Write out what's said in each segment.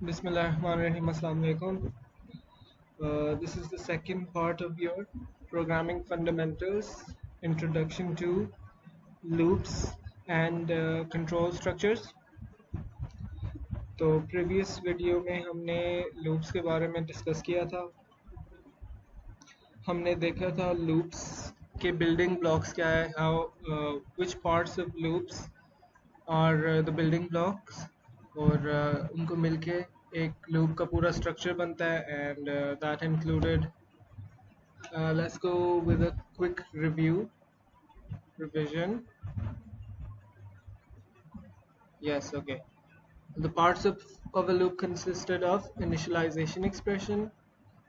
Bismillahirrahmanirrahim. Assalamu alaikum. This is the second part of your programming fundamentals introduction to loops and control structures. तो previous video में हमने loops के बारे में discuss किया था. हमने देखा था loops के building blocks क्या है, which parts of loops are the building blocks और उनको मिलके एक loop का पूरा structure बनता है and that included let's go with a quick revision. Yes, okay. The parts of a loop consisted of initialization expression,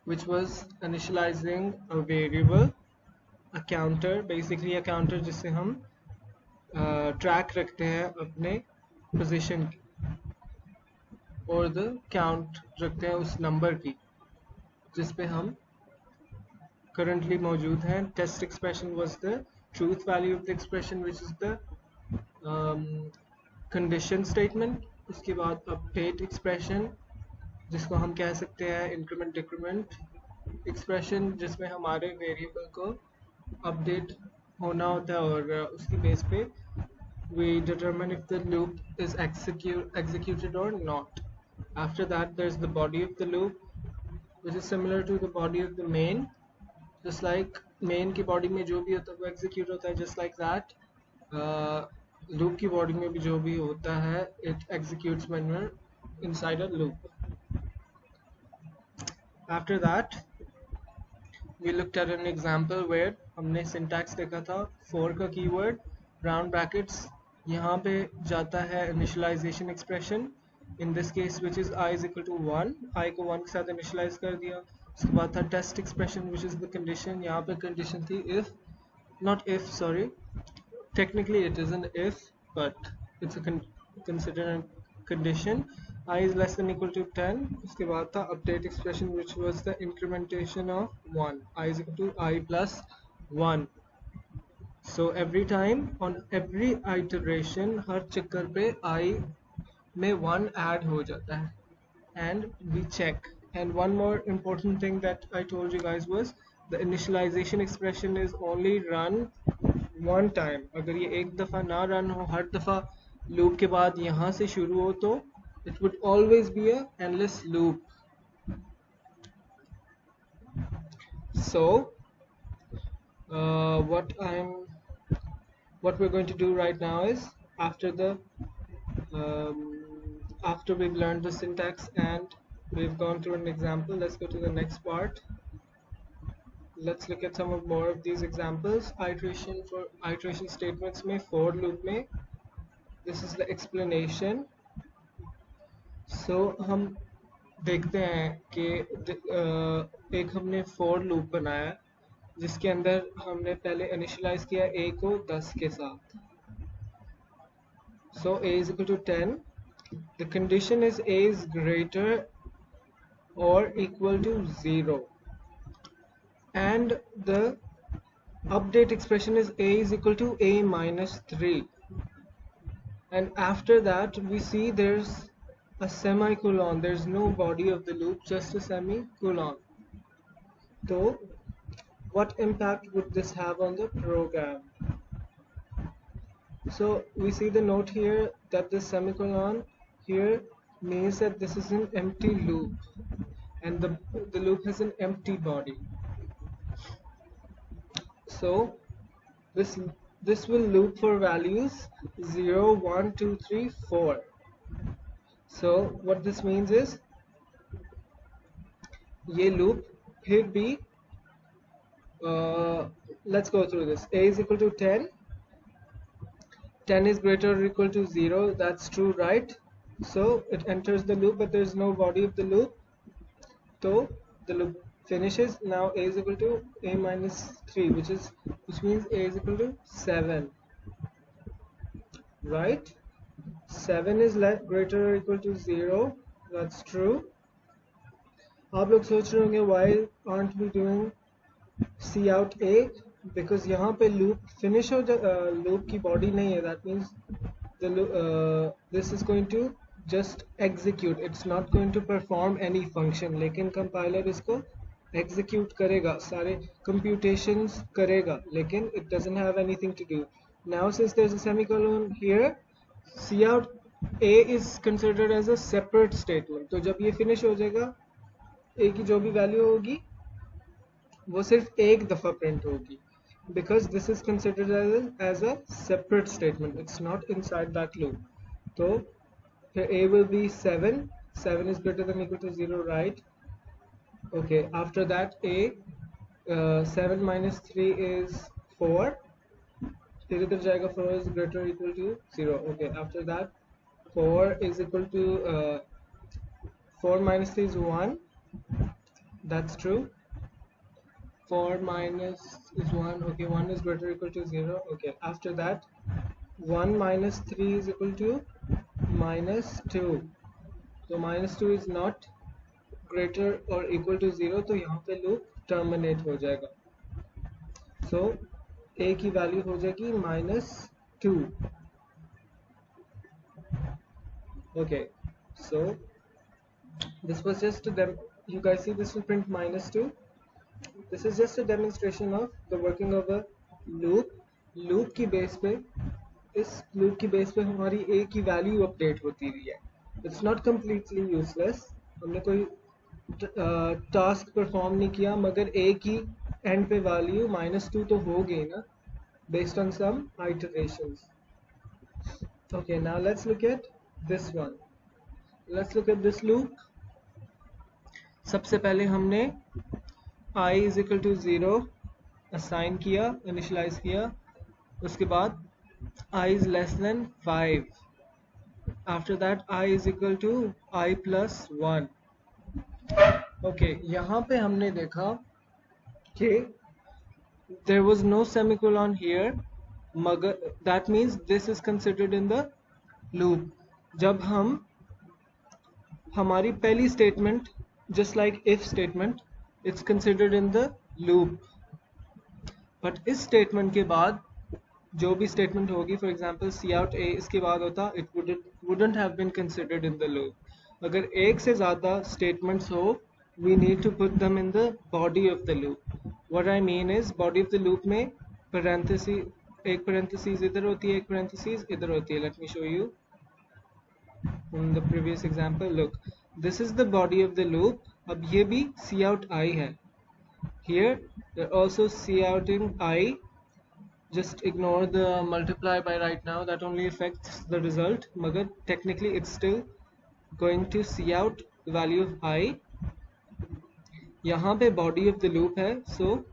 which was initializing a variable, a counter, basically a counter जिससे हम track रखते हैं अपने position की, और the count रखते हैं उस number की जिस पे हम currently मौजूद हैं. Test expression was the truth value of the expression, which is the condition statement. उसके बाद update expression जिसको हम कह सकते हैं increment decrement expression, जिसमें हमारे variable को update होना होता है और उसकी base पे we determine if the loop is executed or not. After that there's the body of the loop, which is similar to the body of the main. Just like main की body में जो भी होता है वो execute होता है, just like that loop की body में भी जो भी होता है it executes when we're inside a loop. After that we looked at an example where हमने syntax देखा था. for का keyword round brackets यहाँ पे जाता है initialization expression, in this case which is I is equal to 1, I को 1 के साथ initialize कर दिया. उसके बाद था test expression which is the condition. यहाँ पे condition थी if, not if, sorry, technically it isn't if, but it's a considered a condition. I is less than equal to 10. उसके बाद था update expression which was the incrementation of 1. I is equal to I plus 1. So every time on every iteration हर चक्कर पे I में 1 add हो जाता है and we check. And one more important thing that I told you guys was the initialization expression is only run one time. अगर ये एक दफ़ा ना run हो, हर दफ़ा loop के बाद यहाँ से शुरू हो तो it would always be a endless loop. So what we're going to do right now is after we've learned the syntax and we've gone through an example, let's go to the next part. Let's look at some more of these examples. Iteration statements में for loop में this is the explanation. So हम देखते हैं कि एक हमने for loop बनाया जिसके अंदर हमने पहले initialize किया a को 10 के साथ. So a is equal to 10. The condition is a is greater or equal to 0. And the update expression is a is equal to a minus 3. And after that we see there's a semicolon. There's no body of the loop, just a semicolon. So what impact would this have on the program? So we see the note here that the semicolon here means that this is an empty loop and the loop has an empty body. So this will loop for values 0, 1, 2, 3, 4. So what this means is ये loop फिर भी let's go through this. A is equal to 10. 10 is greater or equal to 0. That's true, right? So it enters the loop, but there is no body of the loop. So the loop finishes. Now a is equal to a minus 3, which means a is equal to 7. Right? 7 is greater or equal to 0. That's true. आप लोग सोच रहे होंगे why aren't we doing C out A? Because यहाँ पे loop loop की body नहीं है. That means the this is going to just execute, it's not going to perform any function, लेकिन compiler इसको execute करेगा, सारे computations करेगा, लेकिन it doesn't have anything to do. Now since there's a semicolon here, cout a is considered as a separate statement. तो जब ये finish हो जाएगा, a की जो भी value होगी वो सिर्फ एक दफ़ा प्रिंट होगी, because this is considered as a separate statement, it's not inside that loop. तो फिर a will be 7, 7 is greater than equal to 0, right? Okay, after that a 7 minus 3 is 4, फिर इधर जाएगा 4 is greater or equal to 0. Okay, after that 4 is equal to 4 minus 3 is 1, that's true. 4 minus is 1, okay, 1 is greater or equal to 0. Okay, after that 1 minus 3 is equal to minus 2. So minus 2 is not greater or equal to 0, तो यहाँ पे loop terminate हो जाएगा. So a की value हो जाएगी -2. Okay, so this was just you guys see this will print -2. This is just a demonstration of the working of a loop. Loop की base पे, इस loop की बेस पे हमारी a की वैल्यू अपडेट होती रही है. It's not completely useless. हमने कोई टास्क परफॉर्म नहीं किया, मगर a की एंड पे वैल्यू -2 तो हो गई ना, based on some iterations. Okay, now let's look at this one. Let's look at this loop. सबसे पहले हमने I is equal to 0 assign किया, इनिशलाइज किया. उसके बाद I is less than 5. After that I is equal to I plus 1. Okay, यहाँ पे हमने देखा कि there was no semicolon here, मगर that means this is considered in the loop. जब हम हमारी पहली statement, just like if statement, it's considered in the loop. But इस statement के बाद जो भी statement होगी, for example cout a इसके बाद होता, it wouldn't have been considered in the loop. अगर एक से ज़्यादा statements हो, we need to put them in the body of the loop. What I mean is body of the loop में parenthesis, एक parenthesis इधर होती है, एक parenthesis इधर होती है. Let me show you. In the previous example, look, this is the body of the loop. अब ये भी cout I है. Here they're also couting I. Just ignore the multiply by right now, that only affects the result, मगर technically it's still going to cout the value of I. यहाँ पे body of the loop है, so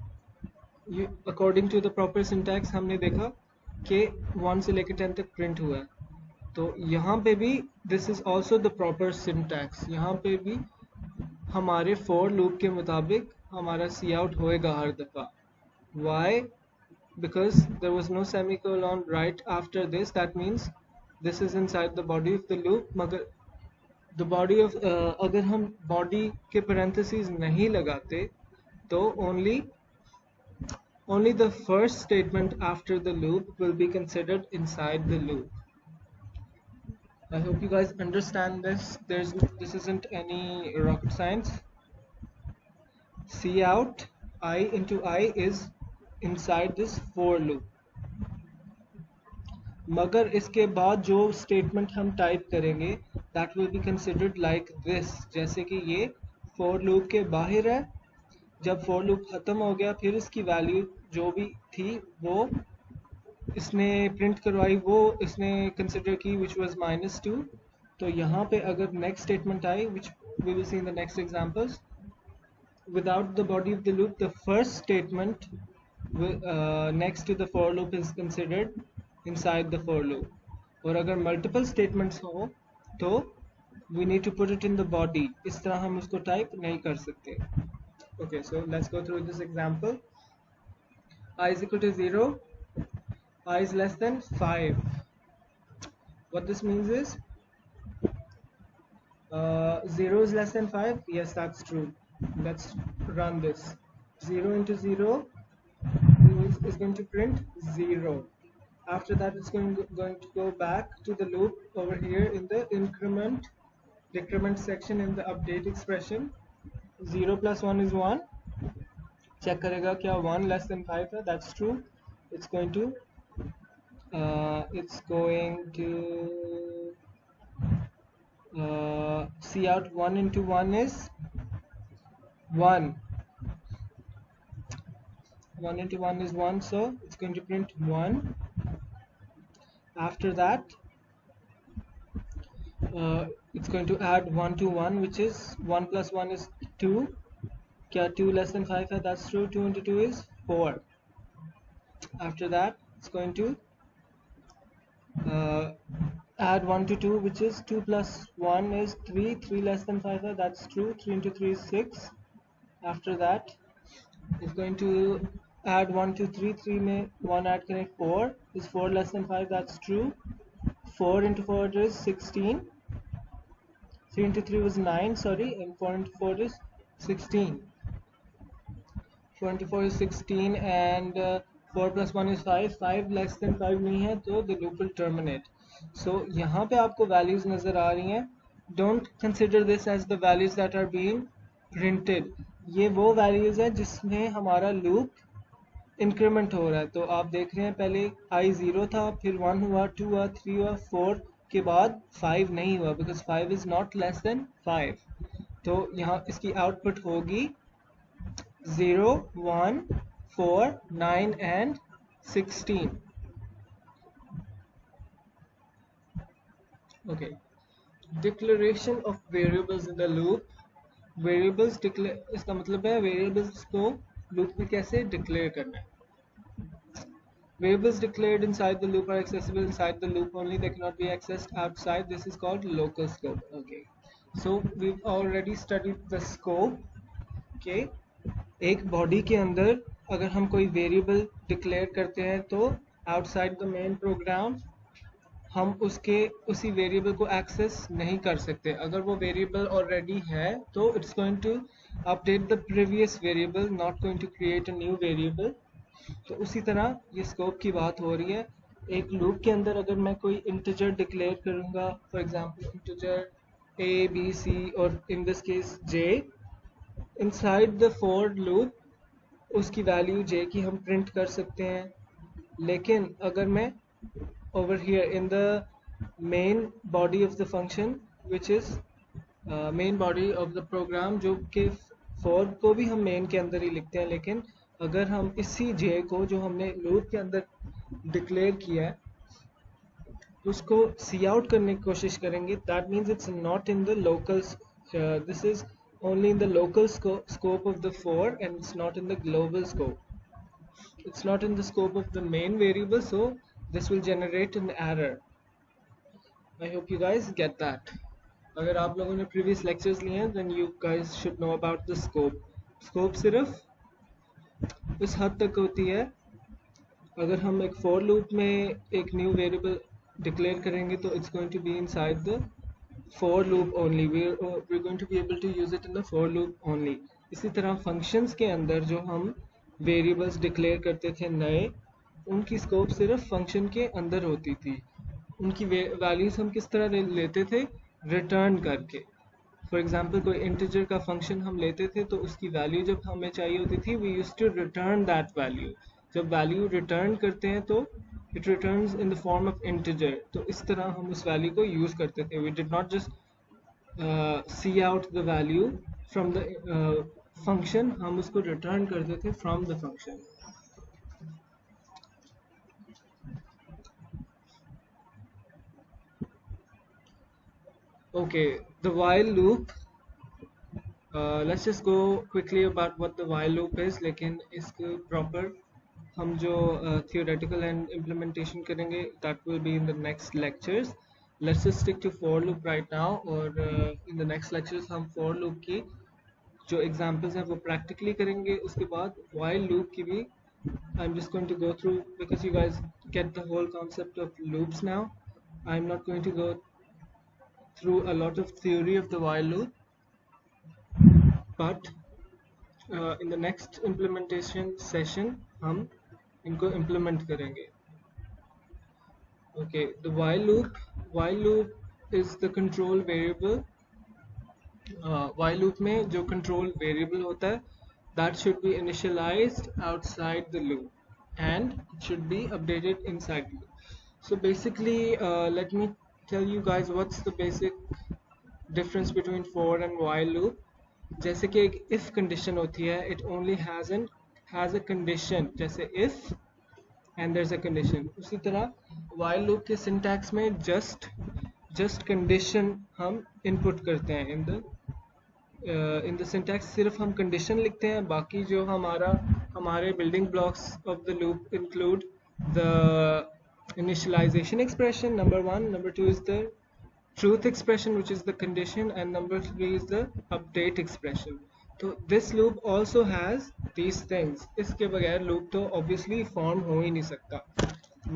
according to the proper syntax हमने देखा कि 1 से लेकर 10 तक print हुआ है. तो यहाँ पे भी this is also the proper syntax. यहाँ पे भी हमारे for loop के मुताबिक हमारा cout होएगा हर दफ़ा. Why? Because there was no semicolon right after this. That means this is inside the body of the loop. मगर the body of अगर हम body के parentheses नहीं लगाते, तो only the first statement after the loop will be considered inside the loop. I hope you guys understand this. This isn't any rocket science. Cout I into I is inside this for loop. मगर इसके बाद जो statement हम type करेंगे, that will be considered like this. जैसे कि ये for loop के बाहर है, जब for loop ख़त्म हो गया, फिर इसकी value जो भी थी वो इसने print करवाई, वो इसने consider की, which was -2. तो यहाँ पे अगर next statement I, which we will see in the next examples, without the body of the loop, the first statement next to the for loop is considered inside the for loop. और अगर multiple statements हो तो we need to put it in the body. इस तरह हम उसको type नहीं कर सकते. Okay, so let's go through this example. I is equal to 0, I is less than 5. What this means is 0 is less than 5. Yes, that's true. Let's run this. 0 into 0 is going to print 0. After that, it's going to go back to the loop over here in the decrement section in the update expression. 0 plus 1 is 1. Check करेगा क्या 1 less than 5 है. That's true. It's going to see out 1 into 1 is 1. 1 into 1 is 1, so it's going to print 1. After that, it's going to add 1 to 1, which is 1 plus 1 is 2. Kya 2 less than 5 hai? That's true. 2 into 2 is 4. After that, it's going to add 1 to 2, which is 2 plus 1 is 3. 3 less than 5 hai? That's true. 3 into 3 is 6. After that, it's going to add 1 to 3. 3 में 1 add करें 4. Is 4 less than 5? That's true. 4 into 4 is 16. 3 into 3 was 9, sorry, and 4 into 4 is 16. 4 into 4 is 16, and 4 plus 1 is 5. 5 less than 5 नहीं है, तो the loop will terminate. So यहाँ पे आपको values नज़र आ रही हैं. Don't consider this as the values that are being printed. ये वो values हैं जिसमें हमारा loop इंक्रीमेंट हो रहा है. तो आप देख रहे हैं पहले i 0 था, फिर 1 हुआ, 2 हुआ, 3 हुआ, 4 के बाद 5 नहीं हुआ, because 5 is not less than 5. तो यहाँ इसकी आउटपुट होगी 0, 1, 4, 9 and 16. Okay, declaration of variables in the loop. Variables declare, इसका मतलब है वेरिएबल्स को लूप में कैसे डिक्लेयर करना है. Variables declared inside the loop are accessible inside the loop only. They cannot be accessed outside. This is called local scope. Okay, so we've already studied the scope. Okay, एक body के अंदर अगर हम कोई variable declare करते हैं तो outside the main program हम उसी variable को access नहीं कर सकते. अगर वो variable already है तो it's going to update the previous variable, not going to create a new variable. तो उसी तरह ये स्कोप की बात हो रही है. एक लूप के अंदर अगर मैं कोई इंटीजर डिक्लेयर करूँगा, for example integer a b c और in this case j, inside the for loop उसकी वैल्यू j की हम प्रिंट कर सकते हैं. लेकिन अगर मैं over here in the main body of the function which is main body of the program, जो कि फॉर को भी हम मेन के अंदर ही लिखते हैं, लेकिन अगर हम इसी j को जो हमने लूप के अंदर डिक्लेयर किया है उसको सी आउट करने की कोशिश करेंगे, that means it's not in the local, this is only in the local scope of the for and it's not in the global scope. It's not in the scope of the main variable, so this will generate an error. I hope you guys get that. अगर आप लोगों ने previous lectures लिए हैं then you guys should know about the scope. Scope सिर्फ इस हद तक होती है, अगर हम एक फॉर लूप में एक न्यू वेरिएबल डिक्लेयर करेंगे तो it's going to be inside the for loop only. We are going to be able to use it in the for loop only. इसी तरह फंक्शंस के अंदर जो हम वेरिएबल्स डिक्लेयर करते थे नए, उनकी स्कोप सिर्फ फंक्शन के अंदर होती थी. उनकी वैल्यूज हम किस तरह लेते थे, रिटर्न करके. फॉर एग्जाम्पल कोई इंटीजर का फंक्शन हम लेते थे तो उसकी वैल्यू जब हमें चाहिए होती थी we used to return that value. जब वैल्यू रिटर्न करते हैं तो it returns in the form of integer. तो इस तरह हम उस वैल्यू को यूज़ करते थे. We did not just cout the value from the function, हम उसको रिटर्न करते थे from the function. Okay, the while loop. Let's just go quickly about what the while loop is. लेकिन इसके proper हम जो theoretical and implementation करेंगे that will be in the next lectures. Let's just stick to for loop right now, और in the next lectures हम for loop की जो examples हैं वो practically करेंगे. उसके बाद while loop की भी I'm just going to go through, because you guys get the whole concept of loops now. I'm not going to go through a lot of theory of the while loop, but in the next implementation session हम इनको implement करेंगे. Okay, the while loop is the control variable. While loop में जो control variable होता है, that should be initialized outside the loop and it should be updated inside the loop. So basically, let me tell you guys what's the basic difference between for and while loop. जैसे कि एक if condition होती है, it only has a condition, जैसे if and there's a condition. उसी तरह while loop के syntax में just condition हम input करते हैं in the syntax, सिर्फ हम condition लिखते हैं, बाकी जो हमारे building blocks of the loop include the initialization expression number 1, number 2 is the truth expression which is the condition, and number 3 is the update expression. तो this loop also has these things. इसके बगैर loop तो obviously form हो ही नहीं सकता,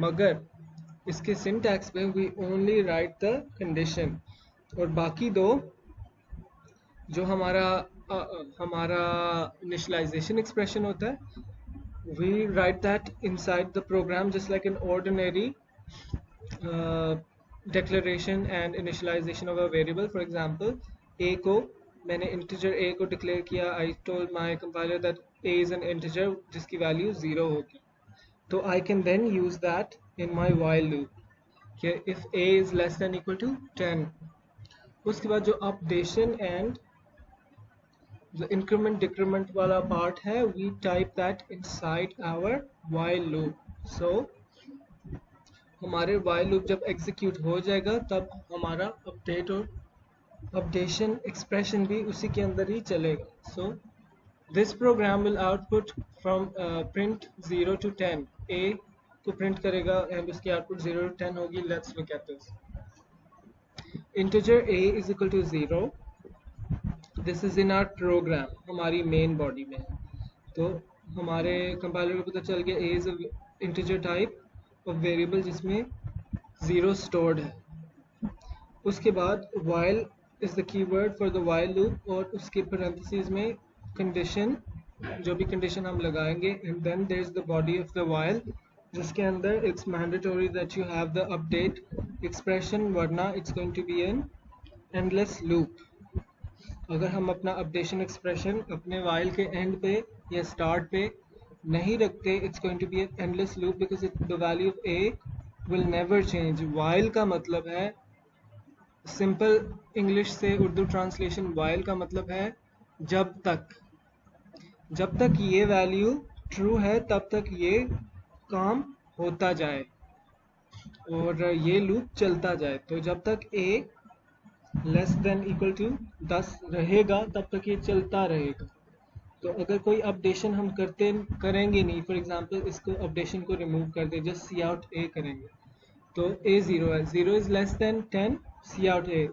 मगर इसके syntax पे we only write the condition, और बाकी दो जो हमारा initialization expression होता है, we write that inside the program just like an ordinary declaration and initialization of a variable. For example, a को मैंने integer a को declare किया, I told my compiler that a is an integer जिसकी value 0 होगी, तो I can then use that in my while loop कि if a is less than equal to 10. उसके बाद जो updation and the increment decrement वाला part है, we type that inside our while loop. So हमारे while loop जब execute हो जाएगा तब हमारा update और updation expression भी उसी के अंदर ही चलेगा. So this program will output from print 0 to 10. A को print करेगा and उसकी output 0 to 10 होगी. Let's look at this. Integer a is equal to 0. This is in our program, हमारी main body में है, तो हमारे compiler को पता चल गया a is a integer type of variable जिसमें 0 stored है. उसके बाद while is the keyword for the while loop, और उसके parentheses में condition, जो भी condition हम लगाएंगे, and then there is the body of the while जिसके अंदर it's mandatory that you have the update expression, वरना it's going to be an endless loop. अगर हम अपना अपडेशन एक्सप्रेशन अपने वाइल के एंड पे या स्टार्ट पे नहीं रखते, it's going to be an endless loop because the value of a will never change. While का मतलब है, सिंपल इंग्लिश से उर्दू ट्रांसलेशन, वाइल का मतलब है जब तक ये वैल्यू ट्रू है तब तक ये काम होता जाए और ये लूप चलता जाए. तो जब तक ए लेस देन इक्वल टू 10 रहेगा तब तक ये चलता रहेगा. तो अगर कोई अपडेशन हम करेंगे नहीं, फॉर एग्जांपल इसको अपडेशन को रिमूव कर दे, जस्ट सी आउट ए करेंगे, तो ए 0 है, 0 is less than 10, C out ए,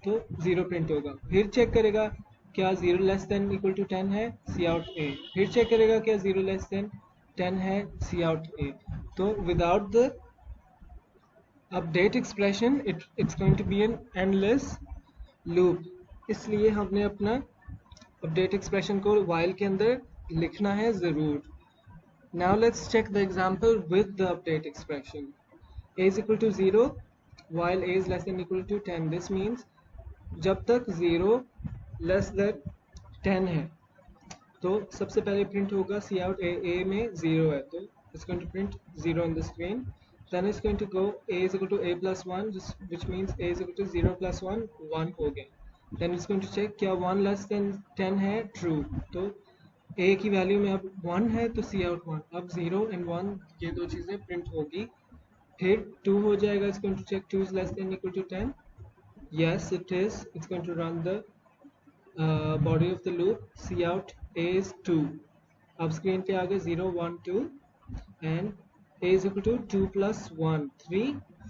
तो 0 प्रिंट होगा. फिर चेक करेगा क्या 0 लेस देन इक्वल टू 10 है, सी आउट ए. फिर चेक करेगा क्या 0 लेस देन 10 है, सी आउट ए. तो without the update expression it's going to be an endless loop. इसलिए हमने अपना अपडेट एक्सप्रेशन को while के अंदर लिखना है ज़रूर. Now let's check the example with the update expression. A is equal to 0 while a is less than equal to 10. This means जब तक 0 less than 10 है तो सबसे पहले प्रिंट होगा सी आउट ए में 0 है, तो it's going to print 0 on the screen. Then it's going to go a is equal to a plus 1, which means a is equal to 0 plus 1, 1 हो गया. Then it's going to check क्या 1 less than 10 है, true. तो a की value में अब 1 है तो सी आउट 1, अब 0 and 1 ये दो चीज़ें प्रिंट होगी. फिर 2 हो जाएगा, it's going to check 2 is less than equal to 10. Yes it is. It's going to run the body of the loop. Cout a is 2. अब स्क्रीन पे आ गए 0 1 2 and a is equal to 2 plus 1, 3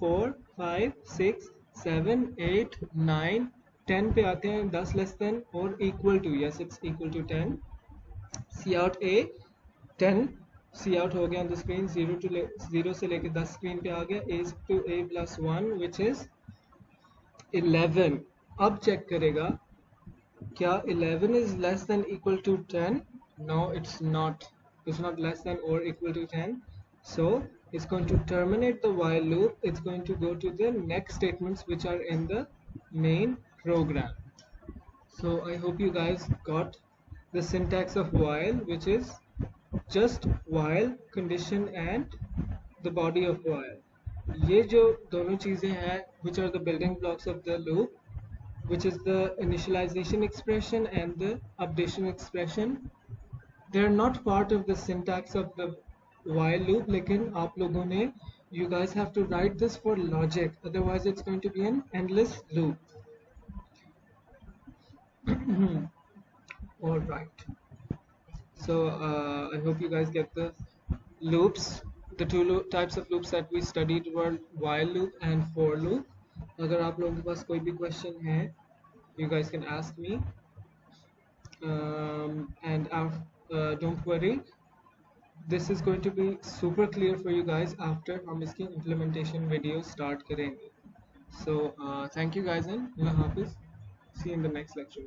4 5 6 7 8 9 10 पे आते हैं, 10 less than और equal to, yes it's equal to 10. C out a 10, C out हो गया on the screen. 0 से लेके 10 स्क्रीन पे आ गया. A is to A plus 1 which is 11. अब चेक करेगा क्या 11 is less than equal to 10. No it's not. It's not less than or equal to 10, so is going to terminate the while loop. It's going to go to the next statements which are in the main program. So I hope you guys got the syntax of while, which is just while, condition and the body of while. ये जो दोनों चीजें हैं which are the building blocks of the loop, which is the initialization expression and the updation expression, they are not part of the syntax of the while loop, लेकिन आप लोगों ने you guys have to write this for logic, otherwise it's going to be an endless loop. All right, so I hope you guys get the loops. The two types of loops that we studied were while loop and for loop. अगर आप लोगों के पास कोई भी question है, you guys can ask me, and don't worry, this is going to be super clear for you guys after हम इसकी implementation video start करेंगे. So thank you guys and Allah Hafiz. See you in the next lecture.